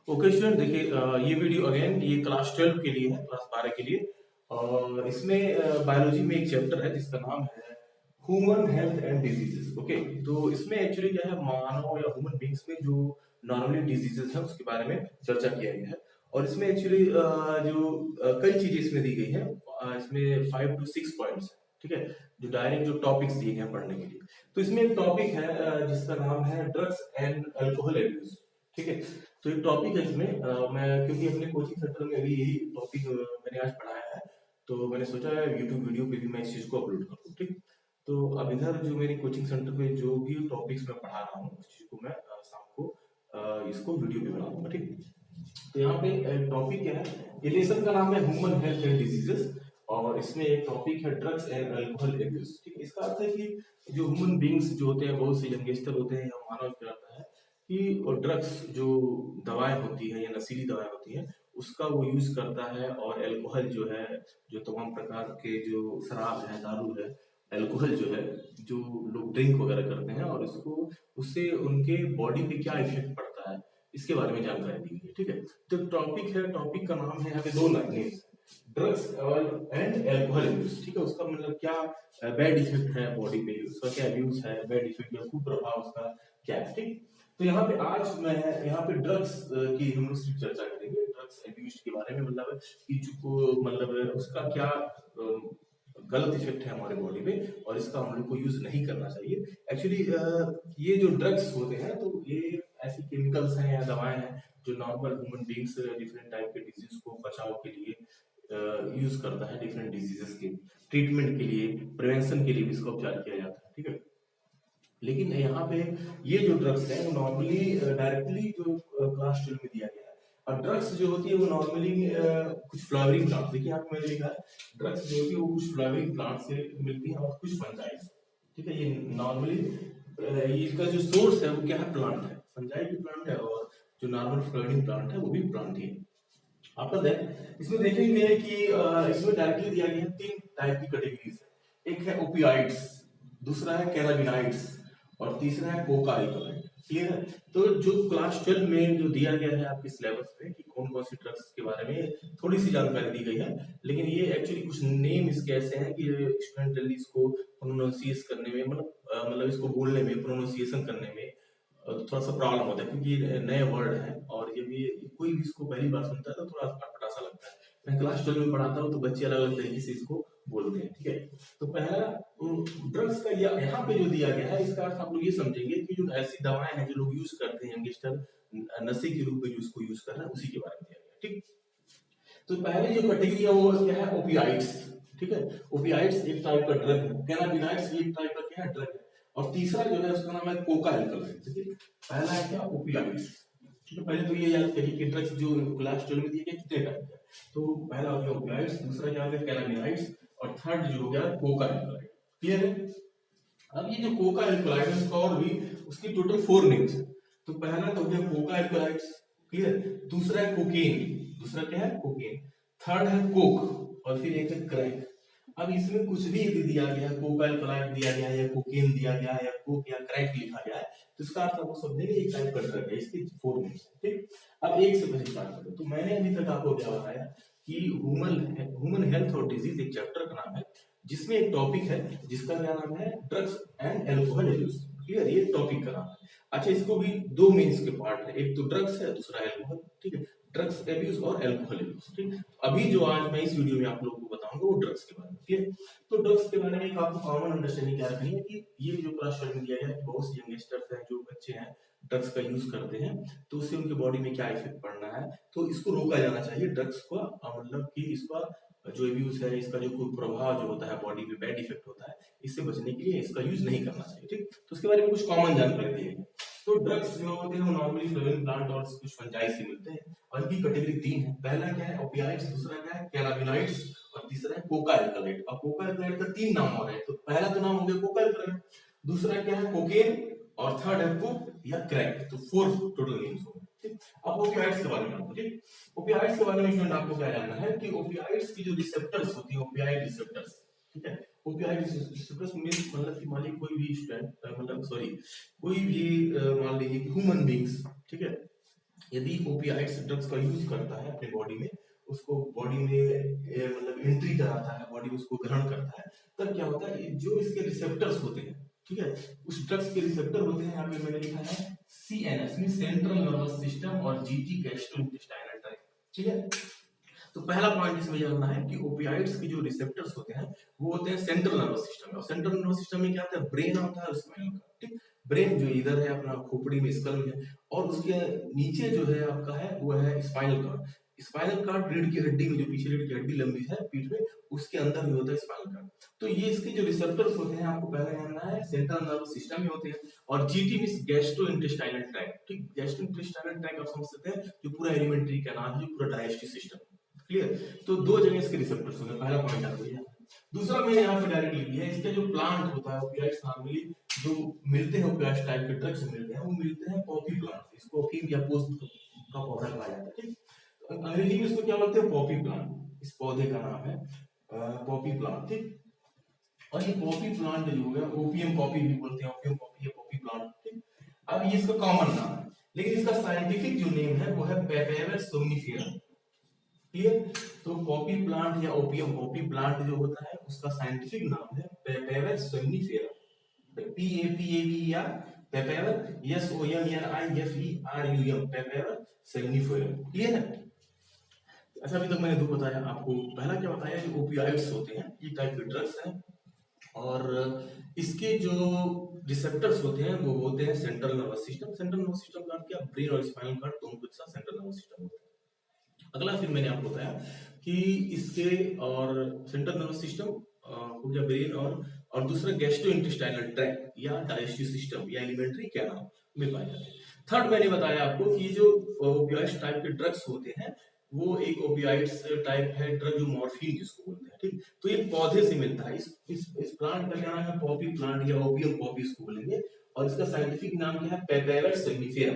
Okay student, देखिए ये video again ये क्लास 12 के लिए है, क्लास 12 के लिए। और इसमें बायोलॉजी में एक चैप्टर है जिसका नाम है human health and diseases. Okay, तो इसमें एक्चुअली क्या है, मानव या ह्यूमन बींग्स में जो नॉर्मली डिजीजेस है उसके बारे में चर्चा किया गया है। और इसमें एक्चुअली कई चीजें इसमें दी गई है। इसमें 5 to 6 पॉइंट्स है, ठीक है, जो डायरेक्ट जो टॉपिक्स दिए गए हैं पढ़ने के लिए। तो इसमें एक टॉपिक है जिसका नाम है ड्रग्स एंड अल्कोहल एब्यूज। ठीक है, तो एक टॉपिक है इसमें मैं क्योंकि अपने कोचिंग सेंटर में अभी यही टॉपिक मैंने आज पढ़ाया है, तो मैंने सोचा है यूट्यूब वीडियो पे भी मैं इस चीज को अपलोड कर दूं। ठीक, तो अब इधर जो मेरी कोचिंग सेंटर पे जो भी टॉपिक्स मैं पढ़ा रहा हूँ उस चीज को मैं शाम को इसको वीडियो पे बना दूंगा। ठीक, तो यहाँ पे टॉपिक क्या है, ये लेसन का नाम है ह्यूमन हेल्थ एंड डिजीजेस। और इसमें एक टॉपिक है ड्रग्स एंड अल्कोहल एब्यूज। ठीक है, इसका अर्थ है कि जो ह्यूमन बींग्स जो होते हैं, बहुत से यंगस्टर होते हैं या मानव कहलाता है कि ड्रग्स जो दवाएं होती है या नशीली दवाएं होती हैं उसका वो यूज करता है। और अल्कोहल जो है, जो तमाम प्रकार के जो शराब है, दारू है, अल्कोहल जो है, जो लोग ड्रिंक वगैरह करते हैं और इसको उससे उनके बॉडी पे क्या इफेक्ट पड़ता है इसके बारे में जानकारी दी गई है। ठीक है, तो टॉपिक है, टॉपिक का नाम है यहाँ पे दो लाइनें, ड्रग्स एंड अल्कोहल यूज। ठीक है, उसका मतलब क्या बैड इफेक्ट है बॉडी पे, उसका क्या यूज है, बैड इफेक्ट या कुप्रभाव उसका क्या है। ठीक, तो यहाँ पे आज मैं यहाँ पे ड्रग्स की हम लोग सिर्फ चर्चा करेंगे, ड्रग्स एब्यूज के बारे में, मतलब कि जो मतलब उसका क्या गलत इफेक्ट है हमारे बॉडी पे और इसका हम लोग को यूज नहीं करना चाहिए। एक्चुअली ये जो ड्रग्स होते हैं तो ये ऐसी केमिकल्स हैं या दवाएं हैं जो normal human beings different type के डिजीज को बचाव के लिए यूज करता है, डिफरेंट डिजीजेस के ट्रीटमेंट के लिए, प्रिवेंशन के लिए भी इसका उपचार किया जाता है। ठीक है, लेकिन यहाँ पे ये जो ड्रग्स है वो नॉर्मली डायरेक्टली जो क्लास 12 में दिया गया है। और ड्रग्स जो होती है वो नॉर्मली कुछ फ्लावरिंग प्लांट, देखिए यहाँ पे मैंने लिखा है ड्रग्स जो होती है वो कुछ फ्लावरिंग प्लांट से मिलती है और कुछ फंजाई से। ठीक है, ये नॉर्मली इसका जो सोर्स है वो क्या है, प्लांट है, फंजाई भी प्लांट है और जो नॉर्मल फ्लावरिंग प्लांट है वो भी प्लांट ही है। आपका देख इसमें देखेंगे कि इसमें डायरेक्टली दिया गया है 3 टाइप की कैटेगरीज है। एक है ओपियाइड्स, दूसरा है कैनाबिनाइड्स और तीसरा है कोका अल्कलॉइड। क्लियर है, तो जो क्लास 12 में जो दिया गया है आपके सिलेबस में कि कौन कौन सी ड्रग्स के बारे में थोड़ी सी जानकारी दी गई है, लेकिन ये एक्चुअली कुछ नेम इसके ऐसे हैं कि स्टूडेंट जल्दी इसको प्रोनाउंसिएट करने में, मतलब इसको बोलने में, प्रोनाउंसिएशन करने में थोड़ा सा प्रॉब्लम होता है क्योंकि ये नए वर्ड है और ये भी कोई भी इसको पहली बार सुनता है तो थोड़ा अटपटा सा लगता है। मैं क्लास 12 में पढ़ाता हूँ तो बच्चे अलग अलग तरीके से इसको बोलते हैं। ठीक है, तो पहला ड्रग्स का यहाँ पे जो दिया गया है इसका अर्थ आप लोग ये समझेंगे कि जो ऐसी दवाएं हैं जो लोग यूज करते हैं, यंगस्टर नशे के रूप में जो उसको यूज कर रहे हैं, उसी के बारे में दिया गया। ठीक, तो पहली जो कैटेगरी है वो क्या है, ओपियाइड्स। ठीक है, ओपियाइड्स एक टाइप का ड्रग है, कैनाबिनाइड्स एक टाइप का क्या है, ड्रग है। और तीसरा जो है उसका नाम है कोका अल्कलॉइड। ठीक है, पहला है क्या, ओपियाइड्स। तो पहले तो ये याद करिए कि ड्रग्स जो क्लास 12 में दिए गए कितने टाइप के, तो पहला हो गया ओपियाइड्स, दूसरा क्या हो गया कैनाबिनाइड्स और थर्ड जो हो गया कोका अल्कलॉइड। क्लियर है, अब ये जो कोका अल्कलॉइड है उसका और भी उसकी टोटल 4 नेम्स है। तो पहला तो हो गया कोका अल्कलॉइड्स, क्लियर, दूसरा है कोकेन, दूसरा क्या है, कोकेन, थर्ड है कोक और फिर एक है क्रैक। अब इसमें कुछ भी यदि दिया गया है, कोका अल्कलॉइड दिया गया है या कोकेन दिया गया है या कोक या क्रैक लिखा गया है, तो इसका अर्थ आपको समझेंगे एक टाइप का ड्रग है, इसके 4 नेम्स है। ठीक, अब एक से पहले स्टार्ट करो। तो मैंने अभी तक आपको क्या बताया कि ह्यूमन हेल्थ और डिजीज एक चैप्टर का नाम है जिसमें एक टॉपिक है जिसका क्या नाम है, drugs and alcohol use. Clear, ये टॉपिक का नाम है। अच्छा, इसको भी 2 मेन इसके पार्ट है, एक तो ड्रग्स है, दूसरा अल्कोहल। ठीक है, ड्रग्स एब्यूज और अल्कोहल एब्यूज। ठीक, अभी जो आज मैं इस वीडियो में आप लोगों को बताऊंगा वो ड्रग्स के बारे में। क्लियर, तो ड्रग्स के बारे में एक आपको कॉमन अंडरस्टैंडिंग क्या रखनी है कि ये जो क्लास 12 में दिया गया है, बहुत से यंगस्टर्स हैं, जो बच्चे हैं ड्रग्स का यूज करते हैं, तो उससे उनके बॉडी में क्या इफेक्ट पड़ना है, तो इसको रोका जाना चाहिए ड्रग्स को, मतलब कि इसका जो यूज है, इसका जो कोई प्रभाव जो होता है बॉडी में, बैड इफेक्ट होता है, इससे बचने के लिए इसका यूज नहीं करना चाहिए। ठीक, तो उसके बारे में कुछ कॉमन जानकारी दी है। तो ड्रग्स जो होते हैं वो नॉर्मली फ्लोवेन प्लांट और कुछ फंजाई से मिलते हैं और इनकी कैटेगरी 3 है। पहला क्या है, ओपियाइड्स, दूसरा क्या है, कैनाबिनॉइड्स और तीसरा है कोका अल्कलॉइड। अब कोका अल्कलॉइड का 3 नाम हो रहे हैं, तो पहला तो नाम हो गया कोका अल्कलॉइड, दूसरा क्या है, कोकेन और थर्ड है कोक या क्रैक। तो 4 टोटल नेम्स हो गए। ठीक, अब ओपियाइड्स के बारे में आपको, ठीक, ओपियाइड्स के बारे में स्टूडेंट आपको क्या जानना है कि ओपियाइड्स की जो रिसेप्टर्स होती है, ओपियाइड रिसेप्टर्स। ठीक है, ओपियाइड रिसेप्टर्स मींस मतलब कि मान लीजिए कोई भी स्टूडेंट, मतलब सॉरी कोई भी मान लीजिए कि ह्यूमन बींग्स, ठीक है, यदि ओपियाइड्स ड्रग्स का यूज करता है अपने बॉडी में, उसको बॉडी में मतलब एंट्री कराता है, बॉडी उसको ग्रहण करता है, तब क्या होता है, जो इसके रिसेप्टर्स होते हैं, ठीक है, उस ड्रग्स के रिसेप्टर होते हैं, यहाँ पे मैंने लिखा है CNS में सेंट्रल नर्वस सिस्टम और GT गैस्ट्रोइंटेस्टाइनल ट्रैक्ट, ठीक है। तो पहला पॉइंट इसमें जानना है कि ओपियाइड्स के जो रिसेप्टर्स होते हैं वो होते हैं सेंट्रल नर्वस सिस्टम में, और सेंट्रल नर्वस सिस्टम में क्या होता है, ब्रेन होता है, स्पाइनल कॉर्ड, ठीक। ब्रेन जो इधर है अपना खोपड़ी में, स्कल में, और उसके नीचे जो है आपका है वो है स्पाइनल कॉर्ड। स्पाइनल कॉर्ड रीढ़ की हड्डी में, जो पीछे रीढ़ की हड्डी लंबी है पीठ में, उसके अंदर भी होता है स्पाइनल कॉर्ड। तो ये इसके जो रिसेप्टर्स होते हैं आपको पहले जानना है, सेंट्रल नर्वस सिस्टम में होते हैं। और GT means gastro intestinal tract, ठीक। गैस्ट्रो इंटेस्टाइनल ट्रैक्ट आप समझ सकते हैं, जो पूरा एलिमेंट्री का नाम है, जो पूरा डाइजेस्टिव सिस्टम, क्लियर। तो दो जगह इसके रिसेप्टर्स होंगे, पहला पॉइंट आपको ये। दूसरा मैंने यहाँ पे डायरेक्ट लिख दिया है, इसका जो प्लांट होता है ओपियाइड्स नॉर्मली जो मिलते हैं, ओपियाइड्स टाइप के ड्रग्स मिलते हैं, वो मिलते हैं पॉपी प्लांट, इसको अफीम या पोस्त का पौधा कहा जाता है, ठीक। तो अंग्रेजी में इसको क्या बोलते हैं, पॉपी प्लांट, इस पौधे का नाम है पॉपी प्लांट, ठीक। और ये पॉपी प्लांट जो हो गया, ओपियम पॉपी भी बोलते हैं, ओपियम पॉपी या पॉपी प्लांट, ठीक। अब ये इसका कॉमन नाम है, लेकिन इसका साइंटिफिक जो नेम है वो है पेपेवर सोम्निफेरम, क्लियर। तो पॉपी प्लांट या ओपियम पॉपी प्लांट जो होता है उसका साइंटिफिक नाम है पेपेवर somniferum, PAPAVER, पेपेवर, SOMNIFERUM, पेपेवर somniferum, clear है। अच्छा, अभी तक मैंने दो बताया आपको। पहला क्या बताया, जो ओपियाइड्स होते हैं ये टाइप के ड्रग्स हैं, और इसके जो रिसेप्टर्स होते हैं वो होते हैं central nervous system. Central nervous system का क्या, ब्रेन और स्पाइनल कॉर्ड दोनों के साथ सेंट्रल नर्वस सिस्टम होता है। अगला फिर मैंने आपको बताया कि इसके और सेंट्रल नर्वस सिस्टम हो गया ब्रेन, और दूसरा गैस्ट्रो इंटेस्टाइनल ट्रैक्ट या डाइजेस्टिव सिस्टम या एलिमेंट्री कैनाल में पाए जाते हैं। थर्ड मैंने बताया आपको कि जो ओपियाइड्स टाइप के ड्रग्स होते हैं वो एक ओपियाइड्स टाइप है ड्रग, जो मॉर्फिन जिसको बोलते हैं, ठीक। तो ये पौधे से मिलता है, इस प्लांट का क्या नाम है, पॉपी प्लांट या ओपियम पॉपी इसको बोलेंगे, और इसका साइंटिफिक नाम क्या है, पेपेवर सोम्निफेरम,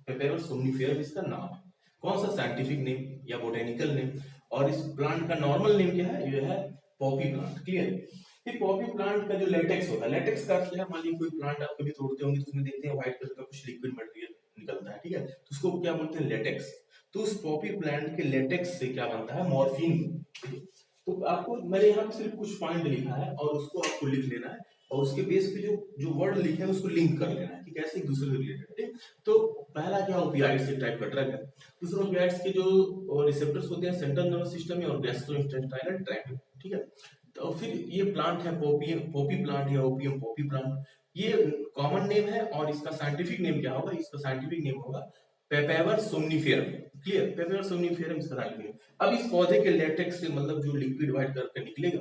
पेपेवर सोम्निफेरम इसका नाम है। कौन सा साइंटिफिक नेम या बोटेनिकल नेम, और इस प्लांट का नॉर्मल नेम क्या है, ये है पॉपी प्लांट, क्लियर। फिर पॉपी प्लांट का जो लेटेक्स होता है, लेटेक्स का क्या है, मान लीजिए कोई प्लांट आप कभी तोड़ते होंगे तो उसमें देखते हैं व्हाइट कलर का कुछ लिक्विड मटेरियल निकलता है, ठीक है, तो उसको क्या बोलते हैं, लेटेक्स। तो उस पॉपी प्लांट के लेटेक्स से क्या बनता है, मॉर्फिन। तो आपको मैंने यहाँ पे सिर्फ कुछ पॉइंट लिखा है और उसको आपको लिख लेना है, और उसके बेस पे जो जो वर्ड लिखे हैं उसको लिंक कर लेना है कि कैसे एक दूसरे से रिलेटेड है। तो पहला क्या, ओपियाइड्स टाइप का ड्रग है। दूसरा, ओपियाइड्स के जो रिसेप्टर्स होते हैं सेंट्रल नर्वस सिस्टम में और गैस्ट्रोइंटेस्टाइनल ट्रैक्ट, ठीक है। तो फिर ये प्लांट है पॉपी प्लांट या ओपियम पॉपी प्लांट, ये कॉमन नेम है, और इसका साइंटिफिक नेम क्या होगा, इसका साइंटिफिक नेम होगा पेपेवर सोम्निफेरम, क्लियर, पेपेवर सोम्निफेरम इसका साइंटिफिक नेम। अब इस पौधे के लेटेक्स से, मतलब जो लिक्विड व्हाइट करके निकलेगा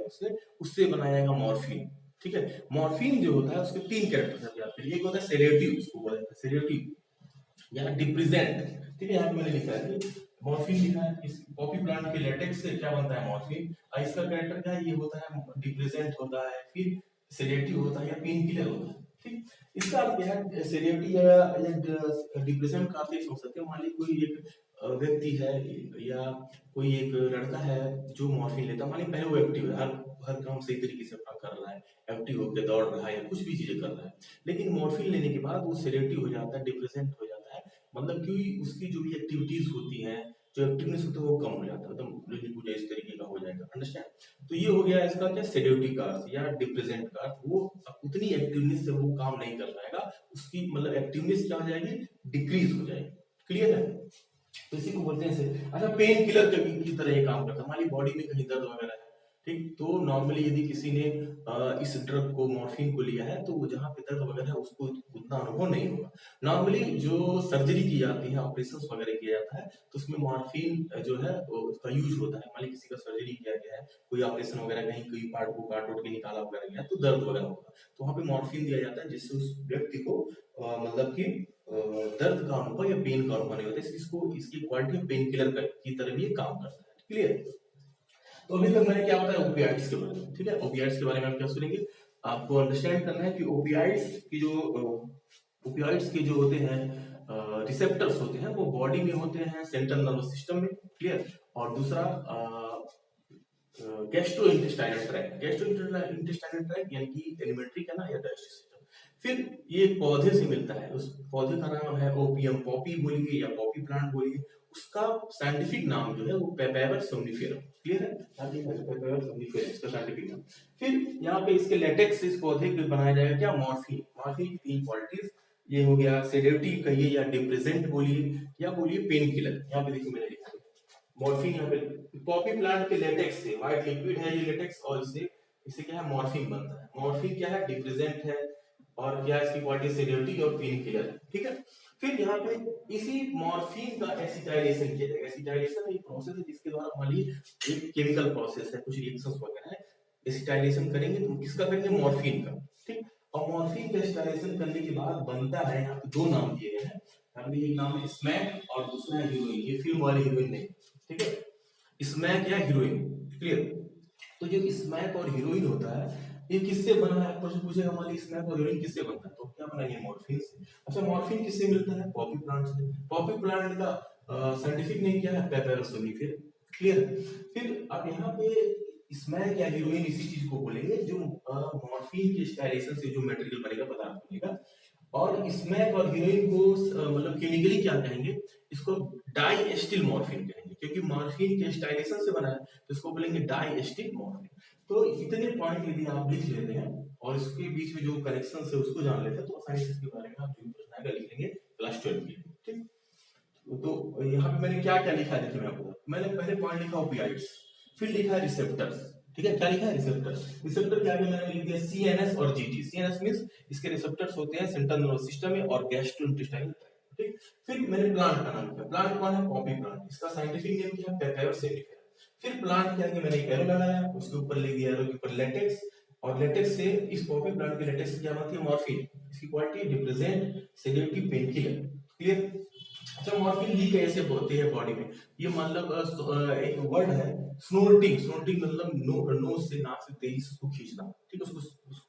उससे बनाया जाएगा मॉर्फिन, ठीक है। मॉर्फिन जो होता है उसके तीन कैरेक्टर है, एक होता है सेडेटिव, इसको बोला जाता है सेडेटिव या डिप्रेजेंट, ठीक है। यहाँ पे मैंने लिखा है कि मॉर्फिन लिखा है, इस पॉपी प्लांट के लेटेक्स से क्या बनता है, मॉर्फिन, और इसका कैरेक्टर क्या है, ये होता है डिप्रेजेंट होता है, फिर सेडेटिव होता है या पेन किलर होता है, ठीक। इसका अर्थ क्या है, सेडेटिव या डिप्रेशन का अर्थ समझ सकते हो। मान लीजिए कोई एक व्यक्ति है या कोई एक लड़का है जो मॉर्फिन लेता है, मान लीजिए पहले वो एक्टिव है, हर काम सही तरीके से अपना कर रहा है, एक्टिव होकर दौड़ रहा है या कुछ भी चीजें कर रहा है, लेकिन मॉर्फिन लेने के बाद वो सेडेटिव हो जाता है, डिप्रेसेंट हो जाता है, मतलब कि उसकी जो भी एक्टिविटीज होती हैं, जो एक्टिवनेस होता है वो कम हो जाता है, मतलब लेकिन कुछ इस तरीके का हो जाएगा, अंडरस्टैंड। तो ये हो गया इसका क्या, सेडेटिव का अर्थ या डिप्रेजेंट का अर्थ, वो उतनी एक्टिवनेस से वो काम नहीं कर पाएगा, उसकी मतलब एक्टिवनेस क्या हो जाएगी, डिक्रीज हो जाएगी, क्लियर है। तो इसी को बोलते हैं अच्छा, पेन किलर की तरह ये काम करता है। हमारी बॉडी में कहीं दर्द वगैरह है, ठीक, तो नॉर्मली यदि किसी ने इस ड्रग को, मॉर्फिन को लिया है, तो वो जहाँ पे दर्द वगैरह है उसको उतना अनुभव नहीं होगा। नॉर्मली जो सर्जरी की जाती है, ऑपरेशन वगैरह किया जाता है, तो उसमें मॉर्फिन जो है उसका यूज होता है। मान लीजिए किसी का सर्जरी किया गया है, कोई ऑपरेशन वगैरह, कहीं कोई पार्ट को काट उट के निकाला वगैरह गया, तो दर्द वगैरह होगा, तो वहाँ पे मॉर्फिन दिया जाता है, जिससे उस व्यक्ति को मतलब कि दर्द का अनुभव या पेन का अनुभव नहीं होता है। इसको इसकी क्वालिटी पेन किलर की तरह भी काम करता है, क्लियर। तो अभी तक मैंने क्या बताया ओपियाइड्स के बारे में, ठीक है। ओपियाइड्स के बारे में आप क्या सुनेंगे, आपको अंडरस्टैंड करना है कि ओपियाइड्स के जो होते हैं रिसेप्टर्स होते हैं वो बॉडी में होते हैं, सेंट्रल नर्वस सिस्टम में, क्लियर। और दूसरा gastro intestinal tract, gastro intestinal tract यानी कि एलिमेंट्री कैनाल या डाइजेस्टिव सिस्टम। फिर ये एक पौधे से मिलता है, उस पौधे का नाम है ओपियम पॉपी बोलिए या पॉपी प्लांट बोलिए। उसका साइंटिफिक नाम जो है वो पेपावर सोम्निफेरम। क्लियर है? पेपावर सोम्निफेरम इसका साइंटिफिक नाम। फिर यहाँ पे इसके लेटेक्स इस पौधे के बनाया जाएगा क्या, मॉर्फिन। मॉर्फिन की 3 क्वालिटीज, ये हो गया सेडेटिव कहिए या डिप्रेसेंट बोलिए या बोलिए पेन किलर। यहाँ पे देखिए मैंने लिखा है मॉर्फिन। यहाँ पे पॉपी प्लांट के लेटेक्स से, व्हाइट लिक्विड है ये लेटेक्स, और इससे क्या है, मॉर्फिन बनता है। मॉर्फिन क्या है, डिप्रेसेंट है, और क्या इसकी क्वालिटी सेडेटिव और पेन किलर है। ठीक है? फिर यहाँ पे इसी मॉर्फिन का एसिटाइलेशन किया जाएगा। एसिटाइलेशन एक प्रोसेस है जिसके द्वारा मान लीजिए एक केमिकल प्रोसेस है, कुछ रिएक्शंस वगैरह है, एसिटाइलेशन करेंगे तो किसका करेंगे, मॉर्फिन का। ठीक? और मॉर्फिन का एसिटाइलेशन करने के बाद बनता है, यहाँ पे 2 नाम दिए गए हैं, यहाँ पे एक नाम है स्मैक और दूसरा है हीरोइन। ये फिल्म वाली हीरोइन नहीं, ठीक है, स्मैक या हीरोइन। क्लियर? तो जो स्मैक और हीरोइन होता है ये किससे बना है, क्वेश्चन पूछेगा मान लीजिए स्मैक और हीरोइन किससे बनता है, तो क्या बना, ये मॉर्फिन से। अच्छा, मॉर्फिन किससे मिलता है, पॉपी प्लांट से। पॉपी प्लांट का साइंटिफिक नेम क्या है, पेपारस सोम्निफेरम। क्लियर? फिर अब यहाँ पे स्मैक या हीरोइन इसी चीज को बोलेंगे जो मॉर्फिन के स्टाइलेशन से जो मटेरियल बनेगा, पदार्थ बनेगा। और स्मैक और हीरोइन को मतलब केमिकली क्या कहेंगे, इसको डाई एस्टिल मॉर्फिन कहेंगे, क्योंकि मॉर्फिन के स्टाइलेशन से बना है तो इसको बोलेंगे डाई एस्टिल मॉर्फिन। तो इतने पॉइंट यदि आप लिख लेते हैं और इसके बीच में जो कनेक्शन है उसको जान लेते हैं तो आसानी से इसके बारे में आप जो भी प्रश्न आएगा लिख लेंगे क्लास 12 के लिए। ठीक? तो यहाँ पे मैंने क्या क्या लिखा है, देखिए मैं आपको मैंने पहले पॉइंट लिखा ओपियाइड्स, फिर लिखा है रिसेप्टर्स। ठीक है, क्या लिखा है, रिसेप्टर्स। रिसेप्टर के आगे मैंने लिख दिया सीएनएस और जीटी। सीएनएस मींस इसके रिसेप्टर्स होते हैं सेंट्रल नर्वस सिस्टम में और गैस्ट्रोइंटेस्टाइनल ट्रैक्ट। ठीक? फिर मैंने प्लांट का नाम लिखा। प्लांट कौन है, पॉपी प्लांट। इसका साइंटिफिक नेम क्या है, पेपावर सोम्निफेरम। फिर प्लांट के आगे मैंने एक एरो लगाया, उसके ऊपर लिख दिया एरो के ऊपर लेटेक्स, और लेटेक्स से इस पॉपी प्लांट के लेटेक्स से क्या बनती है, मॉर्फिन। इसकी quality depressant, sedative, pain killer. Clear? अच्छा, मॉर्फिन लीक कैसे होती है बॉडी में, ये मतलब एक वर्ड है स्नोर्टिंग। स्नोर्टिंग मतलब नोज से, नाक से तेजी से उसको खींचना। ठीक है, उसको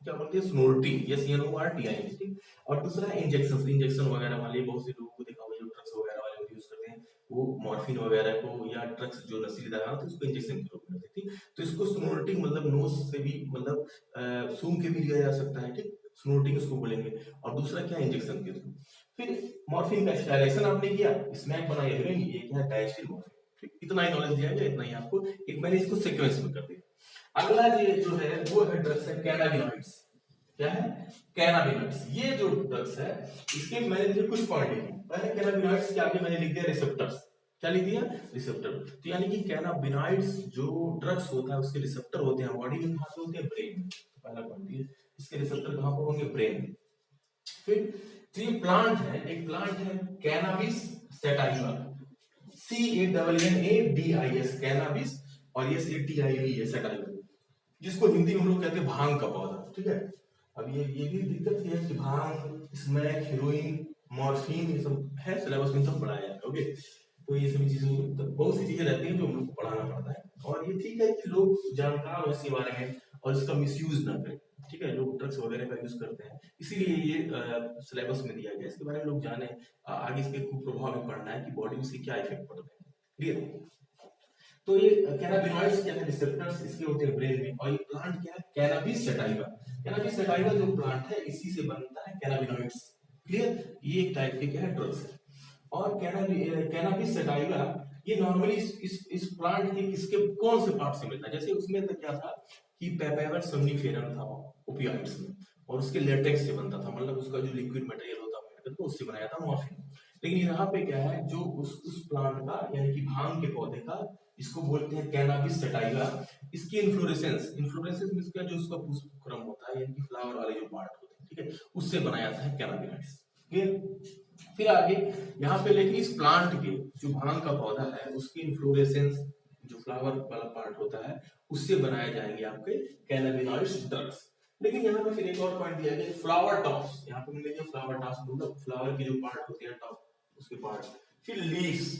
क्या बोलते हैं, स्नोर्टिंग। Yes, SNORTING। ठीक? और दूसरा है इंजेक्शन। इंजेक्शन वगैरह वाले बहुत से लोगों को देखा होगा जो ड्रग्स वगैरह वाले यूज करते हैं, वो मॉर्फिन वगैरह को या ड्रग्स जो नशीली दवा होती है उसको इंजेक्शन के रूप में लेते हैं। तो इसको स्नोर्टिंग मतलब नोज से भी मतलब सूंघ के भी लिया जा सकता है। ठीक? स्नोर्टिंग उसको बोलेंगे। और दूसरा क्या, इंजेक्शन के थ्रू। फिर मॉर्फिन का स्टाइलेशन आपने किया, स्मैक बनाया हीरोइन, ये क्या है, डायस्टिल मॉर्फिन। ठीक? इतना ही नॉलेज दिया गया, इतना ही आपको, एक मैंने इसको सीक्वेंस में कर दिया। अगला जो है वो है ड्रग्स है कैनाबिनॉइड्स। क्या है, कैनाबिनॉइड्स। ये जो ड्रग्स है इसके मैंने देखिए कुछ पॉइंट लिखे। पहले कैनाबिनॉइड्स के आगे मैंने लिख दिया रिसेप्टर्स। क्या लिख दिया, रिसेप्टर। तो यानी कि कैनाबिनॉइड्स जो ड्रग्स होता है उसके रिसेप्टर होते हैं बॉडी में, कहां पे होते हैं, ब्रेन में। पहला पॉइंट ये, इसके रिसेप्टर कहां पर होंगे, ब्रेन में। फिर तो ये प्लांट है, एक प्लांट है कैनाबिस सैटाइवा। CANNABIS कैनाबिस, और ये SATIVA सैटाइवा, जिसको हिंदी में हम लोग कहते हैं भांग का पौधा। ठीक है? अब ये भी दिक्कत है कि भांग, स्मैक, हीरोइन, मॉर्फिन, ये सब है सिलेबस में, सब पढ़ाया है। ओके, तो ये सभी चीजें तो बहुत सी चीजें रहती हैं जो हम लोग को पढ़ाना पड़ता है, और ये ठीक है कि लोग जानकार हो इसके बारे में और इसका मिसयूज ना करें। ठीक है, लोग ड्रग्स वगैरह का यूज करते हैं, इसीलिए ये सिलेबस में दिया गया, इसके बारे में लोग जाने। आगे इसके कुप्रभाव भी पढ़ना है कि बॉडी में इसके क्या इफेक्ट पड़ते हैं। क्लियर? तो ये कैनाबिनॉइड्स क्या है, रिसेप्टर्स इसके होते हैं ब्रेन में। और ये प्लांट क्या है, कैनाबिस सैटाइवा। कैनाबिस सैटाइवा जो प्लांट है इसी से बनता है कैनाबिनॉइड्स। क्लियर? ये एक टाइप के क्या है, ड्रग्स है। और कैनाबिस सैटाइवा ये नॉर्मली इस प्लांट के किसके कौन से पार्ट से मिलता है, जैसे उसमें तो क्या था कि पेपावर सोम्निफेरम था ओपियाइड्स में, और उसके लेटेक्स से बनता था, मतलब उसका जो लिक्विड मटेरियल होता है तो उससे बनाया था मॉर्फिन। लेकिन यहाँ पे क्या है, जो उस प्लांट का यानी कि भांग के पौधे का, इसको बोलते हैं कैनाबिस सैटाइवा। इसकी इन्फ्लोरेसेंस, इन्फ्लोरेसेंस मींस क्या, जो उसका पुष्पक्रम होता है यानी कि फ्लावर वाले जो पार्ट होते हैं, ठीक है, उससे बनाया जाता है कैनाबिनॉइड्स। क्लियर? फिर आगे यहाँ पे लेकिन इस प्लांट के जो भांग का पौधा है उसकी इन्फ्लोरेसेंस, जो फ्लावर वाला पार्ट होता है, उससे बनाए जाएंगे आपके कैनाबिनॉइड्स ड्रग्स। लेकिन यहाँ पे फिर एक और पॉइंट दिया गया, फ्लावर टॉप्स। यहाँ पे मैंने फ्लावर टॉप्स मतलब फ्लावर के जो पार्ट होते हैं टॉप, उसके पार्ट। फिर लीव्स,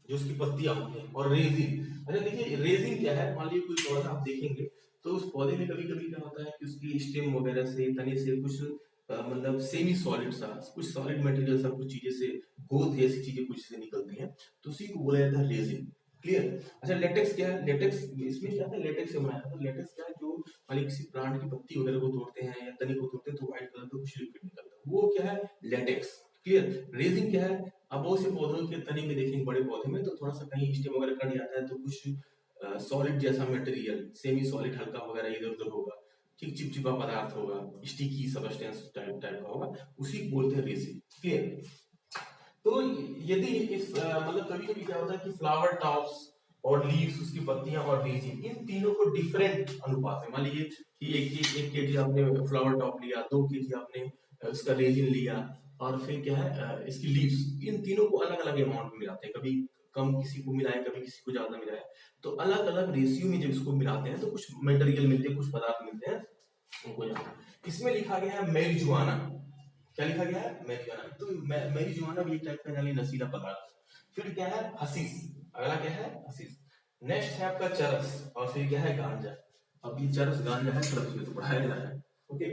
जो उसकी पत्तियां होती हैं, और रेजिन। अच्छा देखिए, रेजिन क्या है, मान लीजिए कोई पौधा आप देखेंगे तो उस पौधे में कभी कभी क्या होता है कि उसकी स्टेम वगैरह से, तने से कुछ मतलब सेमी सॉलिड सा, कुछ सॉलिड मटेरियल सा, कुछ चीजें से, गोंद जैसी चीजें कुछ से निकलती हैं, तो उसी को बोला जाता है रेजिन। क्लियर। अच्छा लेटेक्स क्या है, लेटेक्स इसमें क्या है, लेटेक्स से बनाया था। लेटेक्स क्या है, जो मान लीजिए किसी प्लांट की पत्ती वगैरह को तोड़ते हैं या तनी को तोड़ते हैं तो व्हाइट कलर का कुछ लिक्विड निकलता है, वो क्या है, लेटेक्स। क्लियर। रेजिन क्या है, अब बहुत से पौधों के तने में देखेंगे, बड़े पौधे में तो थोड़ा सा कहीं स्टेम वगैरह कट जाता है तो कुछ सॉलिड जैसा मटेरियल, सेमी सॉलिड हल्का वगैरह इधर उधर होगा, ठीक चिपचिपा पदार्थ होगा, स्टिकी सबस्टेंस टाइप टाइप का होगा, उसी को बोलते हैं रेजिन। क्लियर। तो यदि मतलब कभी कभी क्या होता है कि फ्लावर टॉप्स और लीव्स, उसकी पत्तियां और रेजिन, इन तीनों को डिफरेंट अनुपात में, मान लीजिए कि एक केजी आपने फ्लावर टॉप लिया, 2 केजी आपने उसका रेजिन लिया, और फिर क्या है इसकी लीव्स, इन तीनों को अलग अलग अमाउंट में मिलाते हैं, कभी कम किसी को मिलाए, कभी किसी को ज्यादा मिलाए, तो अलग अलग रेशियो में जब इसको मिलाते हैं तो कुछ मटेरियल मिलते हैं, कुछ पदार्थ मिलते हैं, उनको जाना। इसमें लिखा गया है मैरिजुआना। क्या लिखा गया है, मैरिजुआना। तो मैरिजुआना भी एक टाइप का जानी नशीला पदार्थ। फिर क्या है, हसीस। अगला क्या है, हसीस। नेक्स्ट है आपका चरस, और फिर क्या है, गांजा। अब ये चरस गांजा है, चरस में तो पढ़ाया जा रहा है। ओके।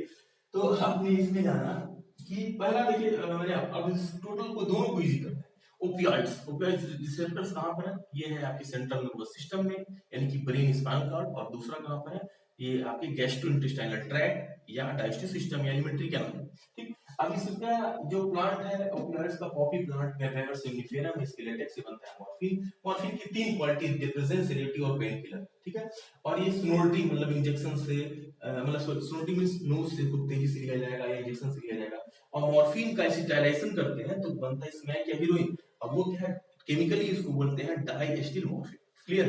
तो आपने इसमें जाना कि पहला देखिए, मैंने अब इस टोटल को दोनों को इजी करना है। ओपियाइड्स, ओपियाइड्स रिसेप्टर्स कहाँ पर है, ये है आपके सेंट्रल नर्वस सिस्टम में, यानी कि ब्रेन स्पाइनल कॉर्ड, और दूसरा कहाँ पर है, ये आपके गैस्ट्रोइंटेस्टाइनल ट्रैक्ट या डाइजेस्टिव सिस्टम या एलिमेंट्री कैनाल। ठीक। अब इसका जो प्लांट है ओपियाइड्स का, पॉपी प्लांट पेपर सिम्निफेरम, इसके लेटेक्स से बनता है मॉर्फिन। मॉर्फिन की 3 क्वालिटी, डिप्रेसेंट, सेडेटिव और पेन किलर। ठीक है। और ये स्नोर्टिंग मतलब इंजेक्शन से मतलब स्नोर्टिंग मींस नोज से खूब तेजी से लिया जाएगा या इंजेक्शन से लिया जाएगा। और मॉर्फिन का एसिटाइलेशन करते हैं तो बनता है स्मैक या हीरोइन। अब वो क्या है, केमिकली इसको बोलते हैं डाइएस्टिल मॉर्फिन। क्लियर।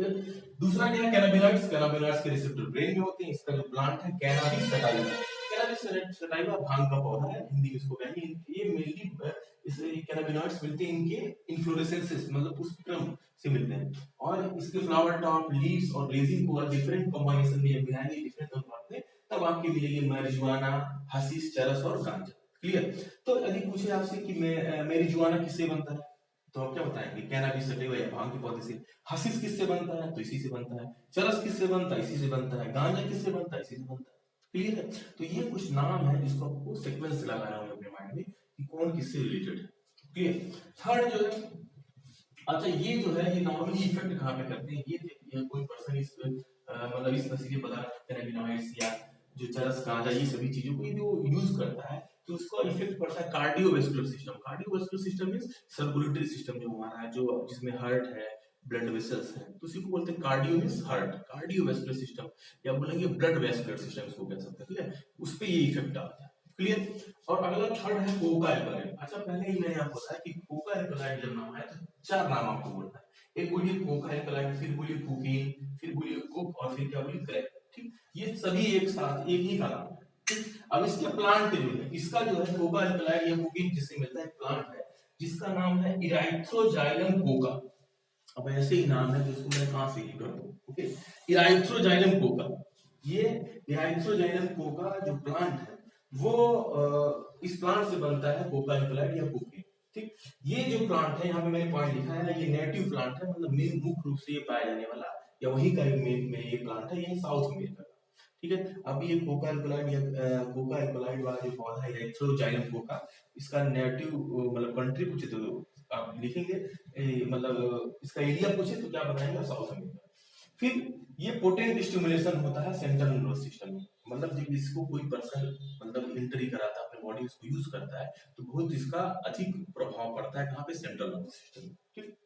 दूसरा क्या है, कैनाबिनॉइड्स। कैनाबिनॉइड्स के रिसेप्टर ब्रेन में होते हैं। इसका जो प्लांट है कैनाबिस सटाइवा, कैनाबिस सटाइवा भांग का पौधा है, हिंदी में इसको कहेंगे। ये मेनली इस कैनाबिनॉइड्स मिलते हैं इनके इन्फ्लोरेसेंसेस मतलब पुष्पक्रम से मिलते हैं। और इसके फ्लावर टॉप, लीव्स और रेजिन को डिफरेंट कॉम्बिनेशन में मिलाएंगे, डिफरेंट अनुपात में, तब आपके मिलेगी मैरिजुआना, हसीस, चरस और गांजा। क्लियर। तो यदि पूछे आपसे कि मैरिजुआना किससे बनता है, तो आप क्या बताएंगे, कैनाबिस सटाइवा या भांग के पौधे से। हसीस किससे बनता है, तो इसी से बनता है। चरस किससे बनता है, इसी से बनता है। गांजा किससे बनता है, इसी से बनता है। क्लियर है। तो ये कुछ नाम है जिसको आपको सीक्वेंस लगाना होगा अपने माइंड में कि कौन किससे रिलेटेड है। क्लियर। थर्ड जो है, अच्छा ये जो है, ये नॉर्मली इफेक्ट कहाँ पे करते हैं, ये देखिए कोई पर्सन इस मतलब इस नशीले पदार्थ कैनाबिनॉइड्स या जो चरस, गांजा, ये सभी चीजों को जो यूज करता है तो उसका इफेक्ट पड़ता है cardiovascular system. Cardiovascular system means circulatory system जो हमारा है, जो जिसमें हार्ट है, ब्लड वेसल्स है, तो उसी को बोलते हैं cardio means heart, cardiovascular system, या बोलेंगे ब्लड वेस्कुलर सिस्टम इसको कह सकते हैं। ठीक है, उस पे ये इफेक्ट आता है। क्लियर। और अगला थर्ड है कोका एल्कलाइड। अच्छा पहले ही मैंने आपको बताया कि कोका एल्कलाइड जब नाम है तो 4 नाम आपको बोलना है। एक बोलिए कोका एल्कलाइड, फिर बोलिए कोकीन, फिर बोलिए कोक, और फिर क्या बोलिए क्रैक। ठीक, ये सभी एक साथ एक ही का नाम है। ठीक। अब इसके प्लांट जो है, इसका जो है कोका एल्कलाइड या कोकीन जिससे मिलता है, प्लांट है जिसका नाम है इराइथ्रोजाइलम कोका। अब ऐसे ही नाम है जिसको मैं कहां से ही कर दूं। Okay, Erythroxylum coca. ये इराइथ्रोजाइलम कोका जो प्लांट है वो इस प्लांट से बनता है कोका एल्कलाइड या कोकीन। ठीक। ये जो प्लांट है, यहाँ पे मैंने पॉइंट लिखा है, ये नेटिव प्लांट है, मतलब मेन मुख्य रूप से ये पाया जाने वाला या वहीं का मेन में ये प्लांट है, ये साउथ अमेरिका का। ठीक है। अब ये कोका एल्कलाइड या कोका एल्कलाइड वाला जो पौधा है इराइथ्रोजाइलम कोका, इसका नेटिव मतलब कंट्री पूछे तो आप लिखेंगे मतलब इसका एरिया पूछे तो क्या बताएंगे, साउथ अमेरिका। फिर ये पोटेंट स्टिमुलेशन होता है सेंट्रल नर्वस सिस्टम में, मतलब जब इसको कोई पर्सन मतलब एंट्री कराता है अपने बॉडी, इसको यूज करता है तो बहुत इसका अधिक प्रभाव पड़ता है कहाँ पे, सेंट्रल नर्वस सिस्टम में। ठीक।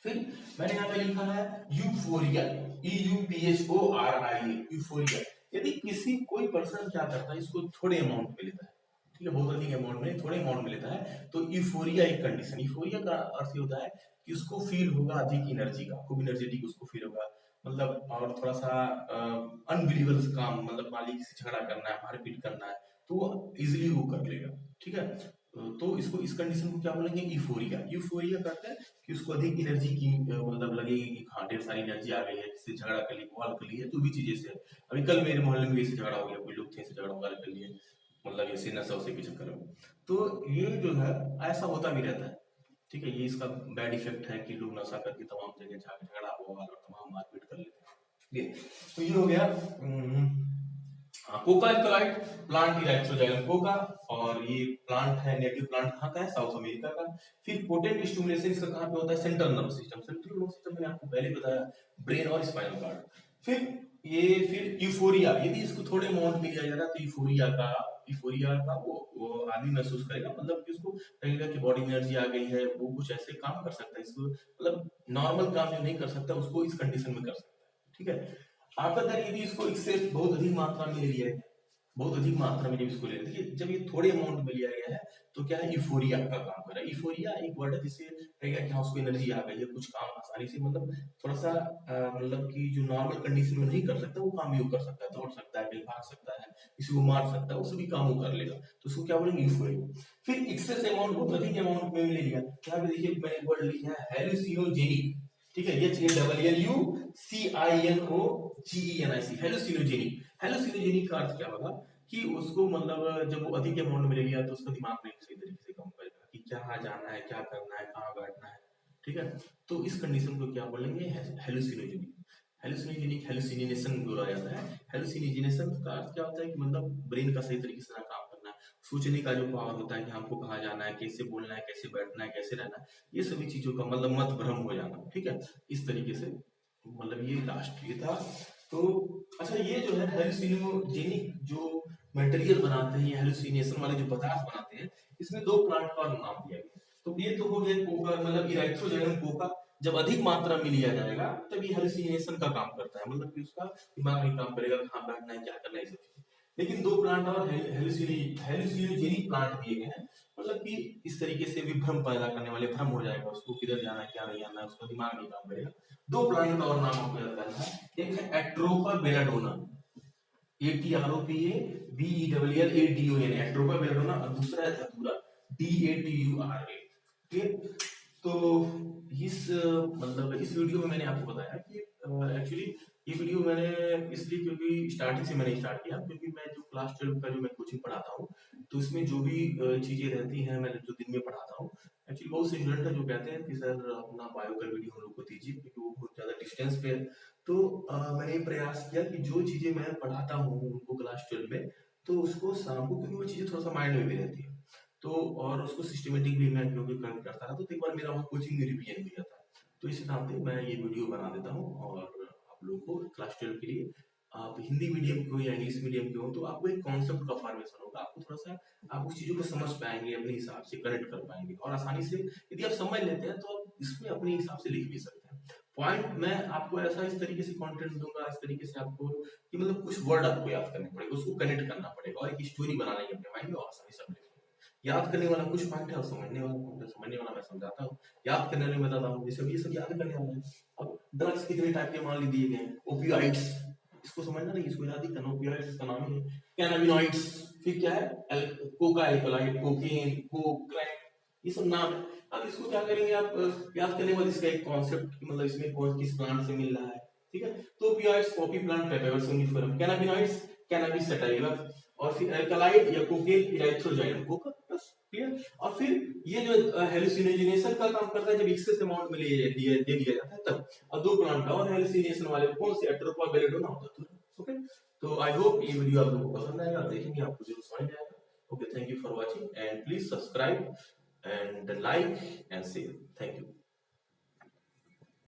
फिर मैंने यहाँ पे लिखा है यूफोरिया, EUPHORIA, यूफोरिया। यदि किसी कोई पर्सन क्या करता है, इसको थोड़े अमाउंट में लेता है, ठीक है, बहुत अधिक अमाउंट में, थोड़े अमाउंट में लेता है, तो यूफोरिया एक कंडीशन। यूफोरिया का अर्थ ये होता है कि उसको फील होगा अधिक एनर्जी का, खूब एनर्जेटिक उसको फील होगा, मतलब और थोड़ा सा अनबिलीवेबल काम, मतलब मालिक से झगड़ा करना है, मारपीट करना है, तो वो इजिली वो कर लेगा। ठीक है। तो इसको, इस कंडीशन को क्या बोलेंगे, यूफोरिया। यूफोरिया करते हैं कि उसको अधिक एनर्जी की मतलब लगेगी कि हाँ ढेर सारी एनर्जी आ गई है, किसी से झगड़ा कर लिया, बवाल कर लिया, जो भी चीजें से। अभी कल मेरे मोहल्ले में ऐसे झगड़ा हो गया, कोई लोग थे ऐसे झगड़ा वगैरह कर लिए, मतलब ऐसे नशा वशे के चक्कर में। तो ये जो है ऐसा होता भी रहता है। ठीक है, ये इसका बैड इफेक्ट है कि लोग नशा करके तमाम जगह जाके झगड़ा बवाल और तमाम मारपीट कर लेते हैं। ये तो ये हो गया हाँ, कोका अल्कलॉइड प्लांट इरेक्टोजाइलम कोका, और ये प्लांट है, नेटिव प्लांट कहाँ का है, साउथ अमेरिका का। फिर पोटेंट स्टिमुलेशन इसका कहाँ पे होता है, central nervous system. Central nervous system मैंने आपको पहले बताया, ब्रेन और स्पाइनल कार्ड। फिर यूफोरिया, यदि इसको थोड़े अमाउंट में लिया जाता है तो यूफोरिया का वो आदमी महसूस करेगा, मतलब कि उसको लगेगा कि बॉडी एनर्जी आ गई है, वो कुछ ऐसे काम कर सकता है, इसको मतलब नॉर्मल काम जो नहीं कर सकता उसको इस कंडीशन में कर सकता है, ठीक है। आफ्टर दैट यदि इसको एक्सेस बहुत अधिक मात्रा में ले लिया है, बहुत अधिक मात्रा में जब इसको ले देखिए, जब ये थोड़े अमाउंट में लिया गया है तो क्या है, यूफोरिया का काम कर रहा है। यूफोरिया एक वर्ड है जिससे कहेगा कि हाँ उसको एनर्जी आ गई है, कुछ काम आसानी से, मतलब थोड़ा सा मतलब कि जो नॉर्मल कंडीशन में नहीं कर सकता वो काम यूज कर सकता है, दौड़ सकता है, कहीं भाग सकता है, किसी को मार सकता है, वो सभी काम वो कर लेगा, तो उसको क्या बोलेंगे, यूफोरिया। फिर एक्सेस अमाउंट, बहुत अधिक अमाउंट में ले लिया, यहाँ पे देखिए मैंने वर्ड लिखा है हेलुसिनोजेनिक, ठीक है, HALLUCINOGENIC, हेलुसिनोजेनिक। हेलुसिनोजेनिक का अर्थ क्या होगा कि उसको मतलब जब वो अधिक अमाउंट में ले लिया तो उसका दिमाग नहीं सही तरीके से काम करेगा कि क्या जाना है, क्या करना है, कहाँ बैठना है, ठीक है। तो इस कंडीशन को क्या बोलेंगे, हेलुसिनोजेनिक। हेलुसिनोजेनिक हेलुसिनेशन बोला जाता है। हेलुसिनेशन का अर्थ क्या होता है कि मतलब ब्रेन का सही तरीके से ना काम करना, सोचने का जो पावर होता है कि हमको कहाँ जाना है, कैसे बोलना है, कैसे बैठना है, कैसे रहना है, ये सभी चीजों का मतलब मत भ्रम हो जाना, ठीक है, इस तरीके से, मतलब ये राष्ट्रीय था। तो अच्छा, ये जो है हेलुसिनोजेनिक जो मटेरियल बनाते हैं, ये हेलुसिनेशन वाले जो पदार्थ बनाते हैं, इसमें दो प्लांट का नाम दिया गया। तो ये तो हो गया कोका, मतलब इरेक्ट्रोजाइलम कोका, जब अधिक मात्रा में लिया जाएगा तब ये हेलुसिनेशन का काम करता है, मतलब कि उसका दिमाग नहीं काम करेगा, कहाँ बैठना है, क्या करना है, ये सब चीजें। लेकिन दो प्लांट और हेलुसिनोजेनिक प्लांट दिए गए हैं, मतलब कि इस तरीके से विभ्रम पैदा करने वाले, भ्रम हो जाएगा उसको, किधर जाना है, क्या नहीं जाना है, उसका दिमाग नहीं काम करेगा। दो प्लांट का और नाम आपको याद करना है, एक है Atropa belladonna, ATROPA BELLADON, Atropa belladonna, और दूसरा है धतूरा, DATURA, ठीक है। तो इस मतलब इस वीडियो में मैंने आपको बताया कि एक्चुअली ये वीडियो मैंने इसलिए क्योंकि स्टार्टिंग से मैंने स्टार्ट किया, क्योंकि मैं जो क्लास 12 का जो मैं कोचिंग पढ़ाता हूँ, तो इसमें जो भी चीजें रहती हैं, मैं जो दिन में पढ़ाता हूँ, एक्चुअली बहुत से स्टूडेंट हैं जो कहते हैं कि सर अपना बायो का वीडियो हम लोग को दीजिए, क्योंकि वो बहुत ज्यादा डिस्टेंस पे है। तो मैंने ये प्रयास किया कि जो चीजें मैं पढ़ाता हूँ उनको क्लास 12 में, तो उसको शाम को, क्योंकि वो चीजें थोड़ा सा माइंड में भी रहती है, तो और उसको सिस्टमेटिक भी मैं क्योंकि करता रहा, तो एक बार मेरा वहाँ कोचिंग में रिवीजन भी आता है, तो इस नाम पे मैं ये वीडियो बना देता हूँ। और आप लोगों को क्लास 12 के लिए, आप हिंदी मीडियम के हो या इंग्लिश मीडियम के हो, तो आपको एक कॉन्सेप्ट का फॉर्मेशन होगा, आपको थोड़ा सा आप उस चीजों को समझ पाएंगे, अपने हिसाब से कनेक्ट कर पाएंगे, और आसानी से यदि आप समझ लेते हैं तो आप इसमें अपने हिसाब से लिख भी सकते हैं। पॉइंट मैं आपको ऐसा इस तरीके से कंटेंट दूंगा, इस तरीके से आपको कि मतलब कुछ वर्ड आपको याद करने पड़ेगा, उसको कनेक्ट करना पड़ेगा, और एक स्टोरी बना लेंगे अपने माइंड में, और आसानी से आप लिख लेंगे। याद करने वाला कुछ पॉइंट है और समझने वाला पॉइंट है, समझने वाला मैं समझाता हूँ, याद करने वाले बताता हूँ, ये सब याद करने वाला है। अब ड्रग्स कितने टाइप के मान ली दिए गए हैं, ओपियोइड्स, इसको समझना नहीं, इसको याद ही करना, ओपियोइड्स इसका नाम ही है, कैनाबिनॉइड्स, फिर क्या है, Coca alkaloid, cocaine, Coke, crack, ये सब नाम है। अब इसको क्या करेंगे आप, याद करने के बाद इसका एक कॉन्सेप्ट, मतलब इसमें कौन किस प्लांट से मिल रहा है, ठीक है। तो opioids poppy plant, Papaver somniferum, cannabinoids Cannabis sativa, और फिर अल्कलॉइड या कोकेन इराइथ्रोजाइलम कोका, बस क्लियर। और फिर ये जो हेलुसिनोजेनेशन का काम करता है, जब एक्सेस अमाउंट में दे दिया जाता है तब। और दो प्लांट का और हेलुसिनेशन वाले कौन से, एट्रोपा बेलेडोना होता है, ओके। तो आई होप ये वीडियो आप लोगों को पसंद आएगा, आप देखेंगे आपको जरूर समझ में आएगा। Okay, thank you for watching, and please subscribe and like and share. Thank you.